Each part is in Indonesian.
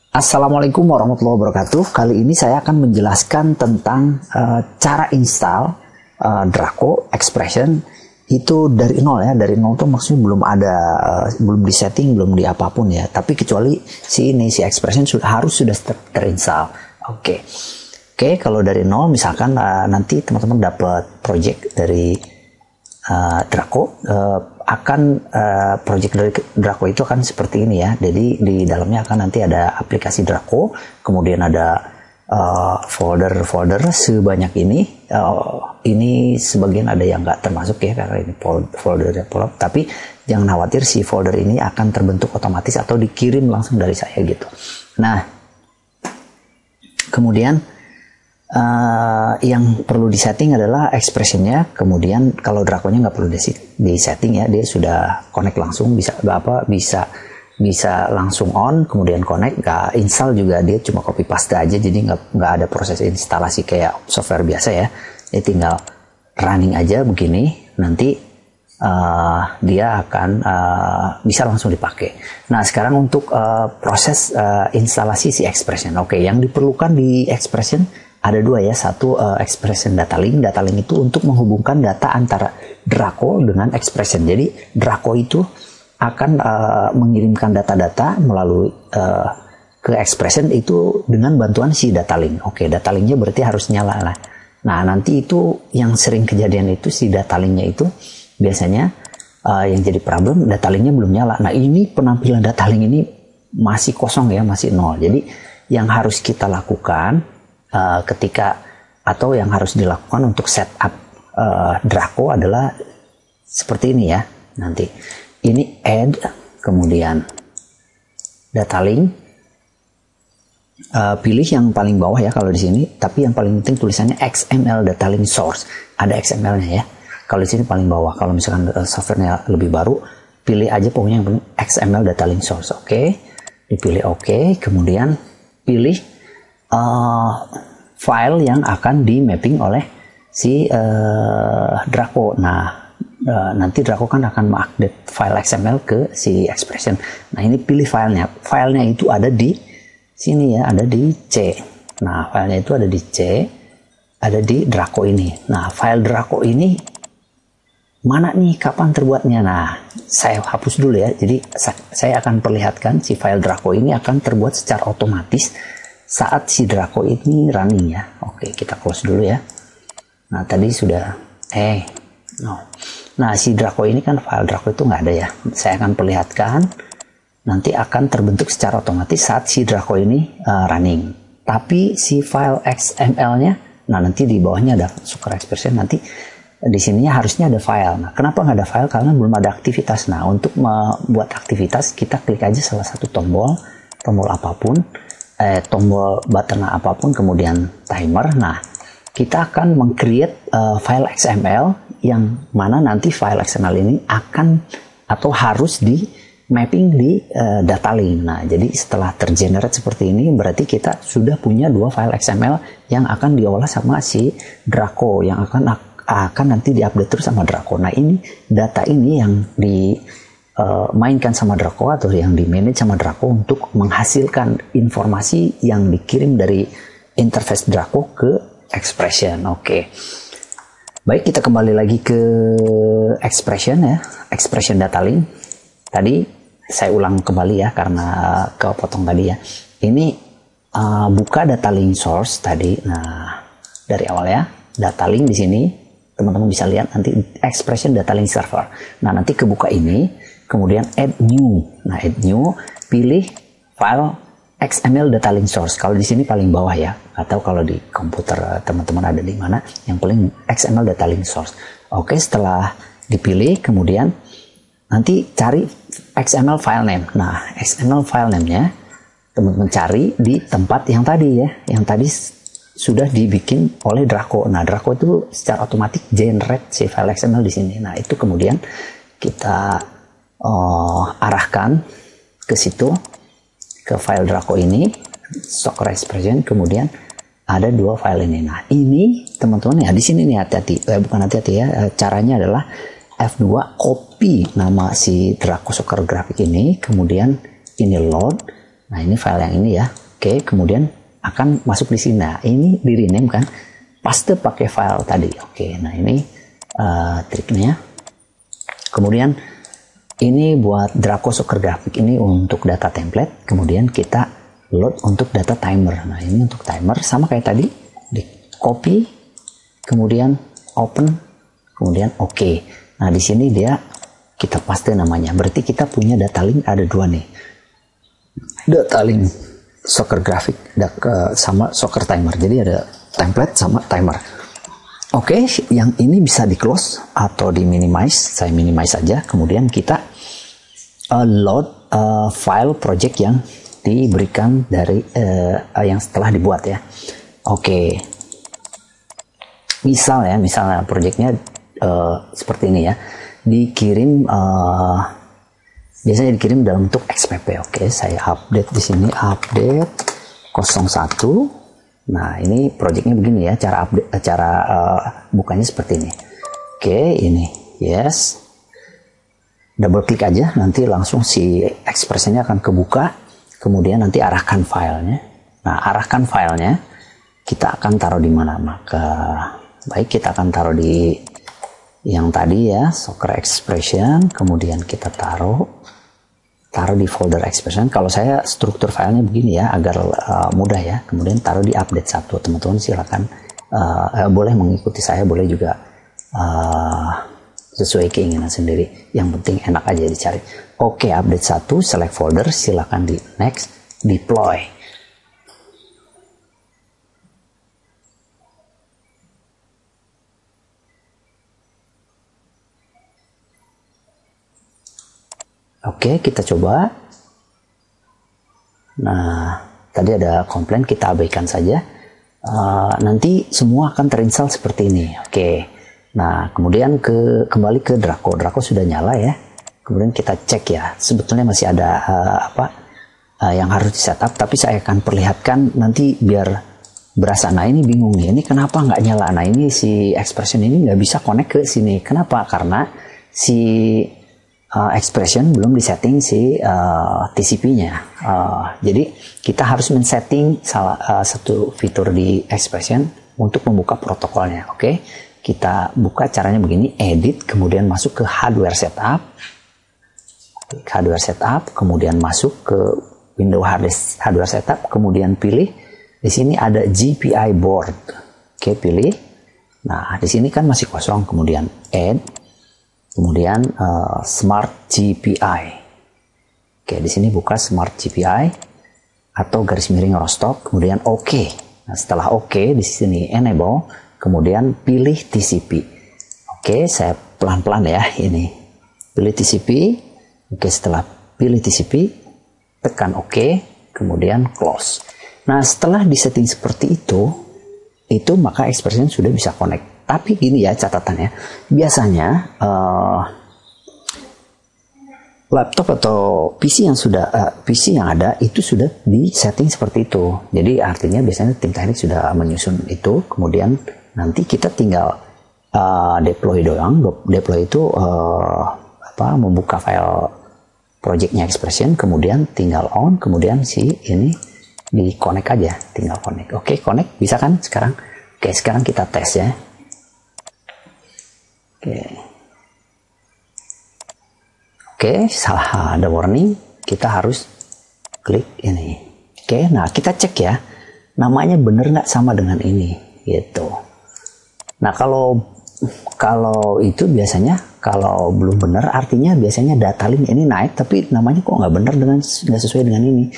Assalamualaikum warahmatullahi wabarakatuh. Kali ini saya akan menjelaskan tentang cara install Draco Expression itu dari nol ya. Dari nol tuh maksudnya belum ada, belum di setting, belum di apapun ya. Tapi kecuali si Expression sudah terinstall. Oke, kalau dari nol misalkan nanti teman-teman dapat project dari Draco, project dari Draco itu akan seperti ini ya. Jadi di dalamnya akan nanti ada aplikasi Draco, kemudian ada folder-folder sebanyak ini. Ini sebagian ada yang nggak termasuk ya karena ini folder develop, tapi jangan khawatir, si folder ini akan terbentuk otomatis atau dikirim langsung dari saya gitu. Nah, kemudian yang perlu disetting adalah expressionnya. Kemudian kalau Draco-nya nggak perlu disetting ya, dia sudah connect langsung, bisa langsung on, kemudian connect, nggak install juga, dia cuma copy paste aja, jadi nggak ada proses instalasi kayak software biasa ya. Dia tinggal running aja begini, nanti dia akan bisa langsung dipakai. Nah, sekarang untuk proses instalasi si expression. Oke, yang diperlukan di expression ada dua ya. Satu expression data link. Data link itu untuk menghubungkan data antara Draco dengan expression. Jadi Draco itu akan mengirimkan data-data melalui ke expression itu dengan bantuan si data link. Oke, data linknya berarti harus nyala lah. Nah, nanti itu yang sering kejadian itu si data linknya itu biasanya yang jadi problem, data linknya belum nyala. Nah, ini penampilan data link ini masih kosong ya, masih nol. Jadi yang harus kita lakukan atau yang harus dilakukan untuk setup Draco adalah seperti ini ya. Nanti ini add, kemudian data link, pilih yang paling bawah ya kalau di sini, tapi yang paling penting tulisannya XML data link source, ada XML-nya ya. Kalau di sini paling bawah. Kalau misalkan softwarenya lebih baru, pilih aja pokoknya yang penting XML data link source. Oke, dipilih oke, kemudian pilih file yang akan di mapping oleh si Draco. Nah, nanti Draco kan akan mengupdate file XML ke si expression. Nah, ini pilih filenya. Filenya itu ada di sini ya, ada di C. Nah, filenya itu ada di C, ada di Draco ini. Nah, file Draco ini mana nih, kapan terbuatnya? Nah, saya hapus dulu ya. Jadi saya akan perlihatkan si file Draco ini akan terbuat secara otomatis saat si Draco ini running ya. Oke, kita close dulu ya. Nah, tadi sudah Nah, si Draco ini kan file Draco itu nggak ada ya. Saya akan perlihatkan nanti akan terbentuk secara otomatis saat si Draco ini running. Tapi si file XML-nya, nah nanti di bawahnya ada Super Expression, nanti di sininya harusnya ada file. Nah, kenapa nggak ada file? Karena belum ada aktivitas. Nah, untuk membuat aktivitas kita klik aja salah satu tombol apapun, tombol button apapun, kemudian timer. Nah, kita akan meng-create file XML yang mana nanti file XML ini akan atau harus di mapping di data link. Nah, jadi setelah tergenerate seperti ini, berarti kita sudah punya dua file XML yang akan diolah sama si Draco, yang akan nanti diupdate terus sama Draco. Nah, ini data ini yang mainkan sama Draco atau yang di manage sama Draco untuk menghasilkan informasi yang dikirim dari interface Draco ke expression. Oke. Baik, kita kembali lagi ke expression ya, expression data link. Tadi saya ulang kembali ya karena kepotong tadi ya. Ini buka data link source tadi. Nah, dari awal ya, data link di sini teman-teman bisa lihat nanti expression data link server. Nah, nanti kebuka ini. Kemudian add new. Nah, add new, pilih file XML data link source. Kalau di sini paling bawah ya, atau kalau di komputer teman-teman ada di mana, yang paling XML data link source. Oke, setelah dipilih, kemudian nanti cari XML file name. Nah, XML file name-nya teman-teman cari di tempat yang tadi ya, yang tadi sudah dibikin oleh Draco. Nah, Draco itu secara otomatis generate si file XML di sini. Nah, itu kemudian kita arahkan ke situ, ke file Draco ini, Super Expression, kemudian ada dua file ini. Nah, ini teman-teman ya, di sini nih hati-hati, bukan hati-hati ya, caranya adalah F2 copy nama si Draco Soccer Graphic ini, kemudian ini load, Nah, ini file yang ini ya. Oke, kemudian akan masuk di sini. Nah, ini di rename kan, paste pakai file tadi. Oke, nah ini triknya. Kemudian ini buat Draco Soccer Graphic, ini untuk data template. Kemudian kita load untuk data timer. Nah, ini untuk timer sama kayak tadi, di copy, kemudian open, kemudian oke. Nah, di sini dia kita paste namanya. Berarti kita punya data link ada dua nih. Data link Soccer Graphic sama Soccer Timer. Jadi ada template sama timer. Oke, yang ini bisa di close atau di minimize. Saya minimize saja. Kemudian kita load file project yang diberikan dari yang setelah dibuat ya. Oke. Misalnya projectnya seperti ini ya. Dikirim biasanya dikirim dalam bentuk XPP. Oke, saya update di sini, update 01. Nah, ini projectnya begini ya, cara bukanya seperti ini. Oke, ini yes, double klik aja, nanti langsung si expressionnya akan kebuka. Kemudian nanti arahkan filenya. Nah, arahkan filenya kita akan taruh di mana? Maka baik, kita akan taruh di yang tadi ya, Soccer Expression. Kemudian kita taruh di folder expression. Kalau saya struktur filenya begini ya, agar mudah ya. Kemudian taruh di update 1. Teman-teman silakan boleh mengikuti saya, boleh juga sesuai keinginan sendiri. Yang penting enak aja dicari. Oke, update 1, select folder, silakan di next, deploy. Oke, kita coba. Nah, tadi ada komplain, kita abaikan saja. Nanti semua akan terinstall seperti ini. Oke. Nah, kemudian kembali ke Draco. Draco sudah nyala ya. Kemudian kita cek ya. Sebetulnya masih ada yang harus di setup, tapi saya akan perlihatkan nanti biar berasa. Nah, ini bingung nih. Ini kenapa nggak nyala? Nah, ini si expression ini nggak bisa connect ke sini. Kenapa? Karena si expression belum disetting si TCP-nya. Jadi kita harus men-setting satu fitur di expression untuk membuka protokolnya. Oke, kita buka caranya begini, edit, kemudian masuk ke hardware setup, kemudian masuk ke window hardware setup, kemudian pilih di sini ada GPI board. Oke, pilih. Nah, di sini kan masih kosong, kemudian add, kemudian Smart GPI. Oke, di sini buka Smart GPI atau garis miring Rostock, kemudian OK. Nah, setelah OK di sini enable, kemudian pilih TCP. Oke, saya pelan-pelan ya ini. Pilih TCP. Oke, setelah pilih TCP, tekan OK, kemudian close. Nah, setelah disetting seperti itu maka expression sudah bisa connect. Tapi gini ya catatannya, biasanya laptop atau PC yang ada itu sudah di setting seperti itu. Jadi artinya biasanya tim teknik sudah menyusun itu, kemudian nanti kita tinggal deploy doang. Deploy itu membuka file projectnya expression, kemudian tinggal on, kemudian si ini di connect aja, tinggal connect. Oke, connect bisa kan sekarang? Oke, sekarang kita tes ya. Oke, salah ada warning, kita harus klik ini. Oke, nah kita cek ya, namanya bener nggak sama dengan ini, gitu. Nah kalau itu biasanya kalau belum benar, artinya biasanya data link ini naik, tapi namanya kok nggak benar nggak sesuai dengan ini.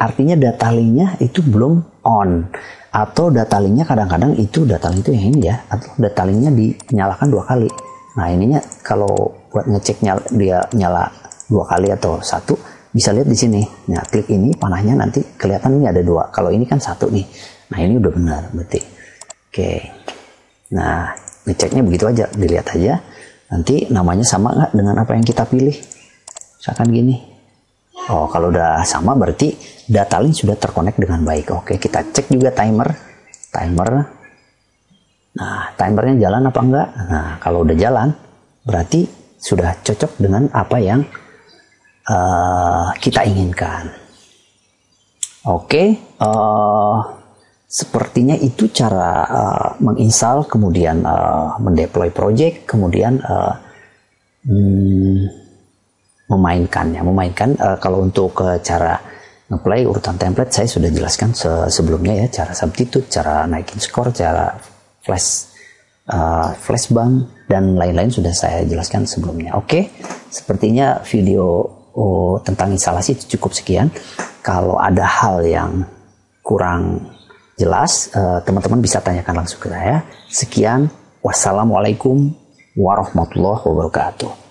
Artinya data linknya itu belum on, atau data linknya kadang-kadang itu data link itu yang ini ya, atau data linknya dinyalakan 2 kali. Nah, ininya kalau buat ngecek dia nyala 2 kali atau 1, bisa lihat di sini. Nah, klik ini panahnya nanti kelihatan ini ada 2. Kalau ini kan 1 nih. Nah, ini udah benar berarti. Oke. Nah, ngeceknya begitu aja, dilihat aja. Nanti namanya sama nggak dengan apa yang kita pilih? Misalkan gini. Oh, kalau udah sama berarti data link sudah terkonek dengan baik. Oke, kita cek juga timer. Nah, timernya jalan apa enggak? Nah, kalau udah jalan, berarti sudah cocok dengan apa yang kita inginkan. Oke, sepertinya itu cara menginstal, kemudian mendeploy project, kemudian memainkannya. Kalau untuk cara ngeplay urutan template saya sudah jelaskan sebelumnya ya, cara substitute, cara naikin skor, cara flashbang dan lain-lain sudah saya jelaskan sebelumnya. Oke, sepertinya video tentang instalasi cukup sekian. Kalau ada hal yang kurang jelas, teman-teman bisa tanyakan langsung ke saya. Sekian, wassalamualaikum warahmatullahi wabarakatuh.